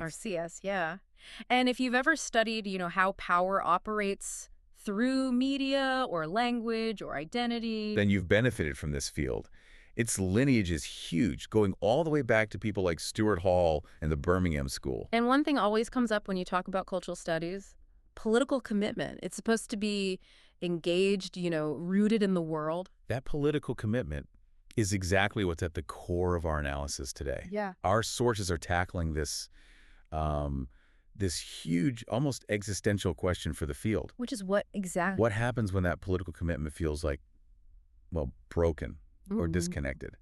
Or CS, yeah. And if you've ever studied, how power operates through media or language or identity. Then you've benefited from this field. Its lineage is huge, going all the way back to people like Stuart Hall and the Birmingham School. And one thing always comes up when you talk about cultural studies, political commitment. It's supposed to be engaged, rooted in the world. That political commitment is exactly what's at the core of our analysis today. Yeah. Our sources are tackling this huge, almost existential question for the field. Which is what exactly? What happens when that political commitment feels like, well, broken or disconnected?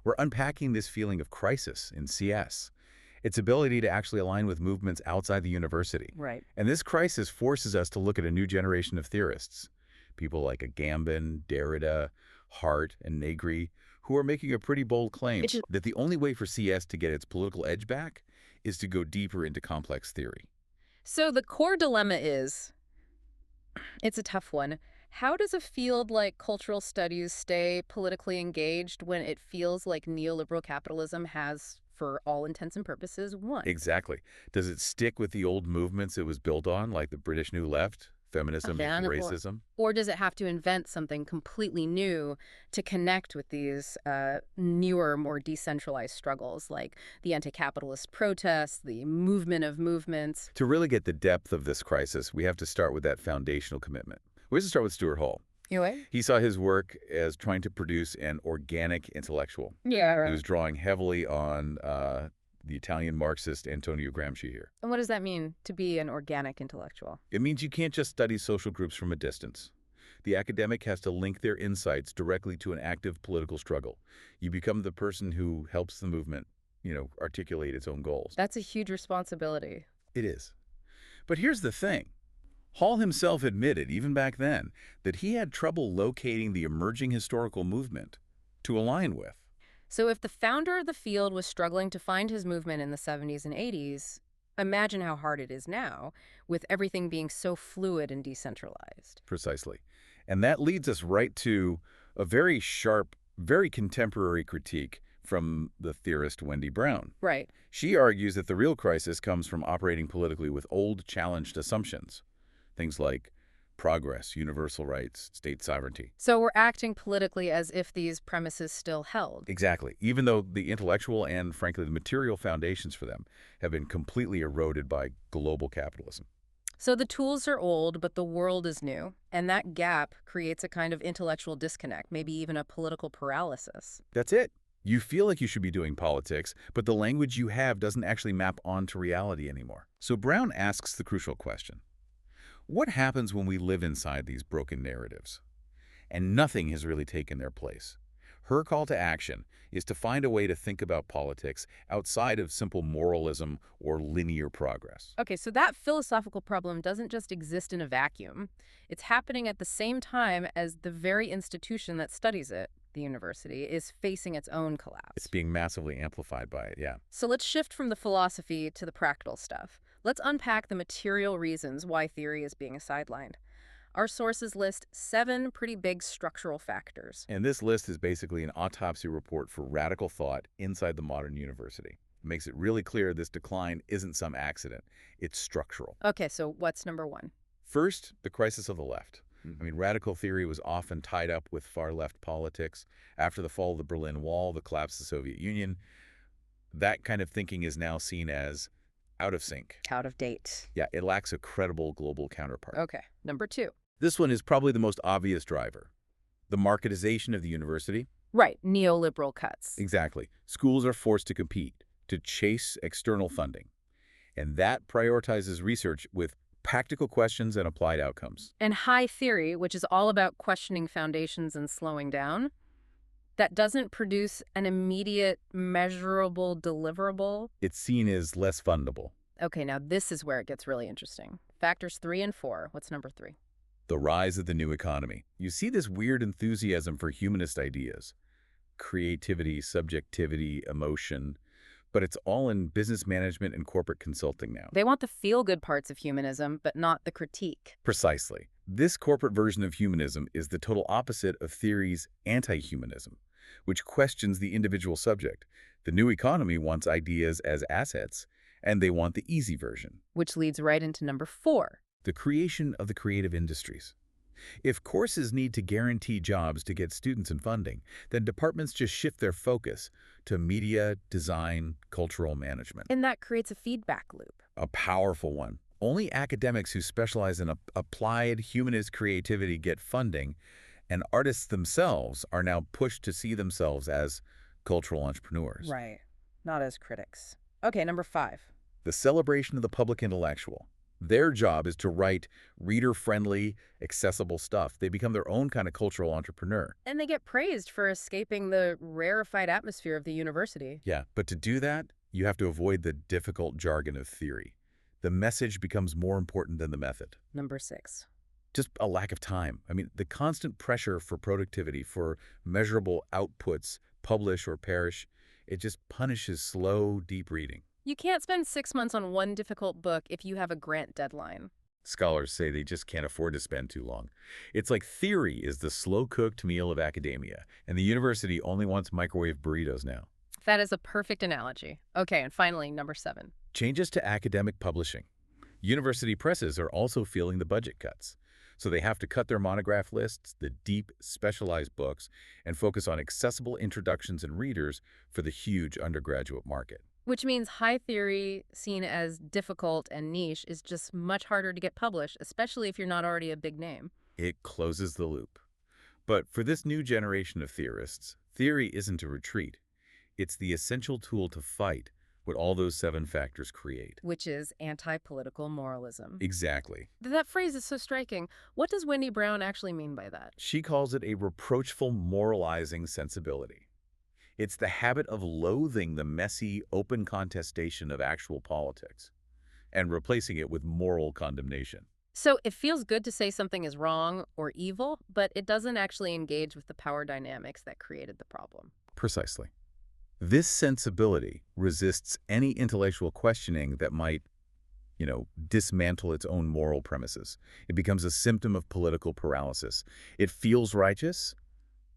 We're unpacking this feeling of crisis in CS, its ability to actually align with movements outside the university. Right. And this crisis forces us to look at a new generation of theorists, people like Agamben, Derrida, Hart, and Negri, who are making a pretty bold claim that the only way for CS to get its political edge back is to go deeper into complex theory. So the core dilemma is, it's a tough one. How does a field like cultural studies stay politically engaged when it feels like neoliberal capitalism has, for all intents and purposes, won? Exactly. Does it stick with the old movements it was built on, like the British New Left, feminism, racism? Or does it have to invent something completely new to connect with these newer, more decentralized struggles, like the anti-capitalist protests, the movement of movements? To really get the depth of this crisis, we have to start with that foundational commitment. We have to start with Stuart Hall. He saw his work as trying to produce an organic intellectual. Yeah, right. He was drawing heavily on the Italian Marxist Antonio Gramsci here. And what does that mean, to be an organic intellectual? It means you can't just study social groups from a distance. The academic has to link their insights directly to an active political struggle. You become the person who helps the movement, articulate its own goals. That's a huge responsibility. It is. But here's the thing. Hall himself admitted, even back then, that he had trouble locating the emerging historical movement to align with. So if the founder of the field was struggling to find his movement in the 70s and 80s, imagine how hard it is now, with everything being so fluid and decentralized. Precisely. And that leads us right to a very sharp, very contemporary critique from the theorist Wendy Brown. Right. She argues that the real crisis comes from operating politically with old, challenged assumptions. Things like progress, universal rights, state sovereignty. So we're acting politically as if these premises still held. Exactly. Even though the intellectual and, frankly, the material foundations for them have been completely eroded by global capitalism. So the tools are old, but the world is new. And that gap creates a kind of intellectual disconnect, maybe even a political paralysis. That's it. You feel like you should be doing politics, but the language you have doesn't actually map onto reality anymore. So Brown asks the crucial question. What happens when we live inside these broken narratives and nothing has really taken their place? Her call to action is to find a way to think about politics outside of simple moralism or linear progress. Okay, so that philosophical problem doesn't just exist in a vacuum. It's happening at the same time as the very institution that studies it, the university, is facing its own collapse. It's being massively amplified by it, yeah. So let's shift from the philosophy to the practical stuff. Let's unpack the material reasons why theory is being sidelined. Our sources list 7 pretty big structural factors. And this list is basically an autopsy report for radical thought inside the modern university. It makes it really clear this decline isn't some accident. It's structural. Okay, so what's number 1? First, the crisis of the left. Radical theory was often tied up with far-left politics. After the fall of the Berlin Wall, the collapse of the Soviet Union, that kind of thinking is now seen as out of sync. Out of date. Yeah, it lacks a credible global counterpart. Okay, number 2. This one is probably the most obvious driver. The marketization of the university. Right, neoliberal cuts. Exactly. Schools are forced to compete, to chase external funding. And that prioritizes research with practical questions and applied outcomes. And high theory, which is all about questioning foundations and slowing down, that doesn't produce an immediate, measurable deliverable. It's seen as less fundable. Okay, now this is where it gets really interesting. Factors 3 and 4. What's number 3? The rise of the new economy. You see this weird enthusiasm for humanist ideas. Creativity, subjectivity, emotion. But it's all in business management and corporate consulting now. They want the feel-good parts of humanism, but not the critique. Precisely. This corporate version of humanism is the total opposite of theory's anti-humanism, which questions the individual subject. The new economy wants ideas as assets, And they want the easy version, Which leads right into number 4. the creation of the creative industries. If courses need to guarantee jobs to get students and funding, then departments just shift their focus to media, design, cultural management. And that creates a feedback loop. A powerful one. Only academics who specialize in applied humanist creativity get funding, and artists themselves are now pushed to see themselves as cultural entrepreneurs. Right. Not as critics. Okay, number 5. The celebration of the public intellectual. Their job is to write reader-friendly, accessible stuff. They become their own kind of cultural entrepreneur. And they get praised for escaping the rarefied atmosphere of the university. Yeah, but to do that, you have to avoid the difficult jargon of theory. The message becomes more important than the method. Number 6. Just a lack of time. I mean, the constant pressure for productivity, for measurable outputs, publish or perish, it just punishes slow, deep reading. You can't spend 6 months on one difficult book if you have a grant deadline. Scholars say they just can't afford to spend too long. It's like theory is the slow-cooked meal of academia, and the university only wants microwave burritos now. That is a perfect analogy. Okay, and finally, number 7. Changes to academic publishing. University presses are also feeling the budget cuts, so they have to cut their monograph lists, the deep, specialized books, and focus on accessible introductions and readers for the huge undergraduate market. Which means high theory, seen as difficult and niche, is just much harder to get published, especially if you're not already a big name. It closes the loop. But for this new generation of theorists, theory isn't a retreat. It's the essential tool to fight what all those 7 factors create. Which is anti-political moralism. Exactly. That phrase is so striking. What does Wendy Brown actually mean by that? She calls it a reproachful moralizing sensibility. It's the habit of loathing the messy, open contestation of actual politics and replacing it with moral condemnation. So it feels good to say something is wrong or evil, but it doesn't actually engage with the power dynamics that created the problem. Precisely. This sensibility resists any intellectual questioning that might, dismantle its own moral premises. It becomes a symptom of political paralysis. It feels righteous,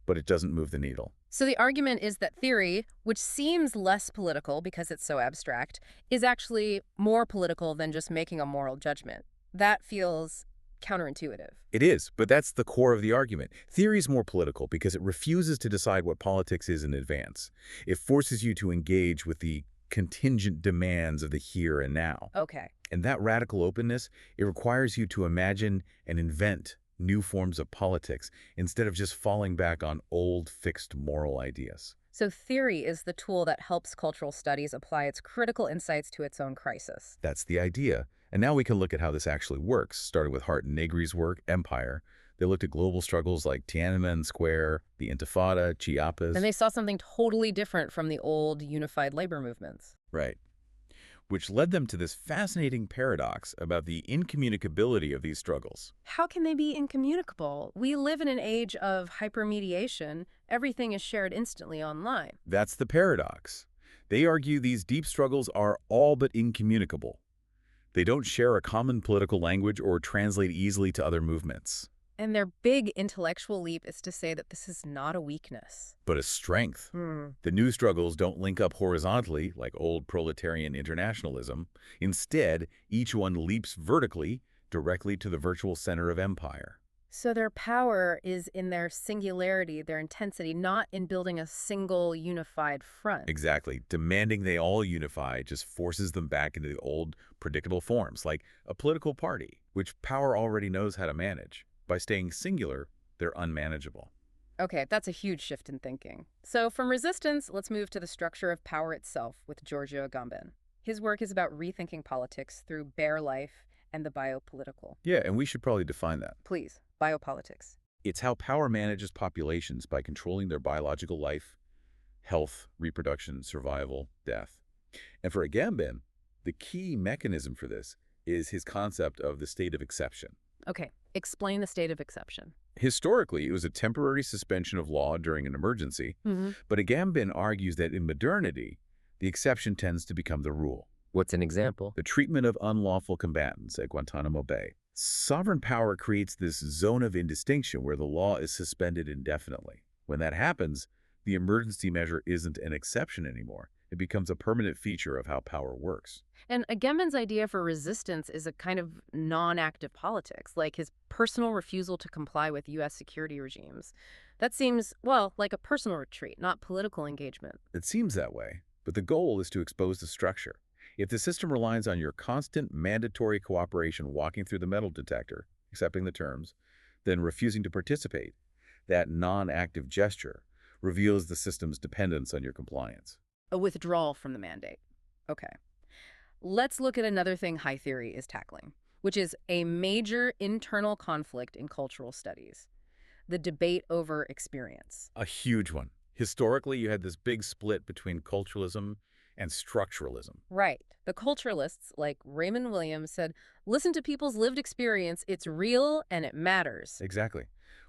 but it doesn't move the needle. So the argument is that theory, which seems less political because it's so abstract, is actually more political than just making a moral judgment. That feels counterintuitive. It is, but that's the core of the argument. Theory is more political because it refuses to decide what politics is in advance. It forces you to engage with the contingent demands of the here and now. Okay. And that radical openness, it requires you to imagine and invent new forms of politics instead of just falling back on old, fixed moral ideas. So theory is the tool that helps cultural studies apply its critical insights to its own crisis. That's the idea. And now we can look at how this actually works, starting with Hart and Negri's work, Empire. They looked at global struggles like Tiananmen Square, the Intifada, Chiapas. And they saw something totally different from the old unified labor movements. Right. Which led them to this fascinating paradox about the incommunicability of these struggles. How can they be incommunicable? We live in an age of hypermediation. Everything is shared instantly online. That's the paradox. They argue these deep struggles are all but incommunicable. They don't share a common political language or translate easily to other movements. And their big intellectual leap is to say that this is not a weakness, but a strength. The new struggles don't link up horizontally like old proletarian internationalism. Instead, each one leaps vertically, directly to the virtual center of empire. So their power is in their singularity, their intensity, not in building a single unified front. Exactly. Demanding they all unify just forces them back into the old, predictable forms, like a political party, which power already knows how to manage. By staying singular, they're unmanageable. Okay, that's a huge shift in thinking. So from resistance, let's move to the structure of power itself with Giorgio Agamben. His work is about rethinking politics through bare life and the biopolitical. Yeah, and we should probably define that. Please, biopolitics. It's how power manages populations by controlling their biological life, health, reproduction, survival, death. And for Agamben, the key mechanism for this is his concept of the state of exception. Okay, explain the state of exception. Historically, it was a temporary suspension of law during an emergency, but Agamben argues that in modernity, the exception tends to become the rule. What's an example? The treatment of unlawful combatants at Guantanamo Bay. Sovereign power creates this zone of indistinction where the law is suspended indefinitely. When that happens, the emergency measure isn't an exception anymore. It becomes a permanent feature of how power works. And Agamben's idea for resistance is a kind of non-active politics, like his personal refusal to comply with U.S. security regimes. That seems, well, like a personal retreat, not political engagement. It seems that way, but the goal is to expose the structure. If the system relies on your constant mandatory cooperation walking through the metal detector, accepting the terms, then refusing to participate, that non-active gesture reveals the system's dependence on your compliance. A withdrawal from the mandate. Okay. Let's look at another thing high theory is tackling, which is a major internal conflict in cultural studies, the debate over experience. A huge one. Historically, you had this big split between culturalism and structuralism. Right. The culturalists, like Raymond Williams, said, listen to people's lived experience. It's real and it matters. Exactly.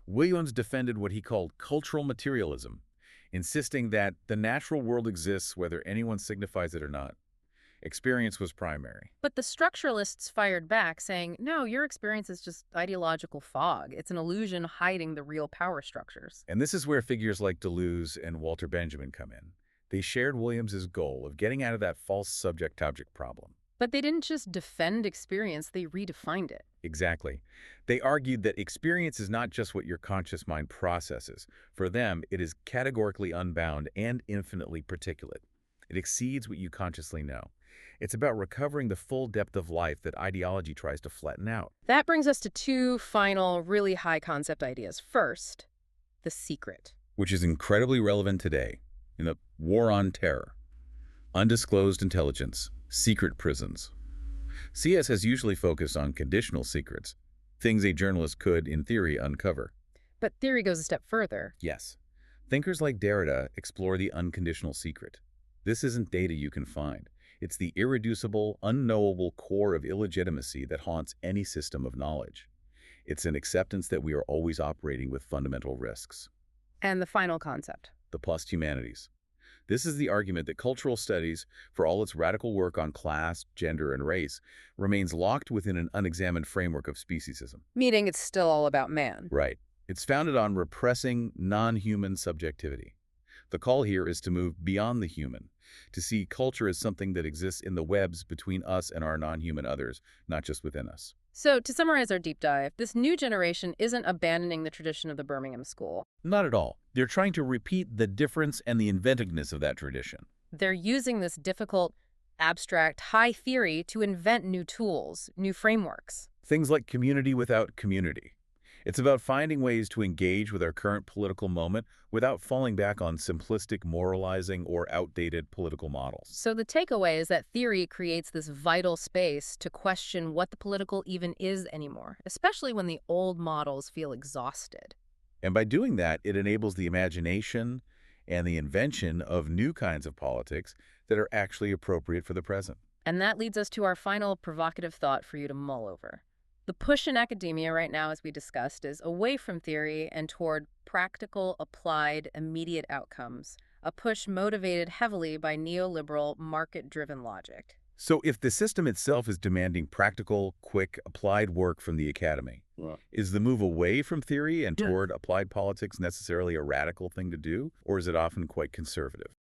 Williams defended what he called cultural materialism, insisting that the natural world exists whether anyone signifies it or not. Experience was primary. But the structuralists fired back, saying, no, your experience is just ideological fog. It's an illusion hiding the real power structures. And this is where figures like Deleuze and Walter Benjamin come in. They shared Williams's goal of getting out of that false subject-object problem. But they didn't just defend experience, they redefined it. Exactly. They argued that experience is not just what your conscious mind processes. For them, it is categorically unbound and infinitely particulate. It exceeds what you consciously know. It's about recovering the full depth of life that ideology tries to flatten out. That brings us to two final, really high concept ideas. First, the secret. Which is incredibly relevant today in the war on terror. Undisclosed intelligence, secret prisons. CS has usually focused on conditional secrets, things a journalist could, in theory, uncover. But theory goes a step further. Yes. Thinkers like Derrida explore the unconditional secret. This isn't data you can find. It's the irreducible, unknowable core of illegitimacy that haunts any system of knowledge. It's an acceptance that we are always operating with fundamental risks. And the final concept. The posthumanities. This is the argument that cultural studies, for all its radical work on class, gender, and race, remains locked within an unexamined framework of speciesism. Meaning it's still all about man. Right. It's founded on repressing non-human subjectivity. The call here is to move beyond the human, to see culture as something that exists in the webs between us and our non-human others, not just within us. So, to summarize our deep dive, this new generation isn't abandoning the tradition of the Birmingham School. Not at all. They're trying to repeat the difference and the inventiveness of that tradition. They're using this difficult, abstract, high theory to invent new tools, new frameworks. Things like community without community. It's about finding ways to engage with our current political moment without falling back on simplistic moralizing or outdated political models. So the takeaway is that theory creates this vital space to question what the political even is anymore, especially when the old models feel exhausted. And by doing that, it enables the imagination and the invention of new kinds of politics that are actually appropriate for the present. And that leads us to our final provocative thought for you to mull over. The push in academia right now, as we discussed, is away from theory and toward practical, applied, immediate outcomes, a push motivated heavily by neoliberal, market-driven logic. So if the system itself is demanding practical, quick, applied work from the academy, is the move away from theory and toward applied politics necessarily a radical thing to do, or is it often quite conservative?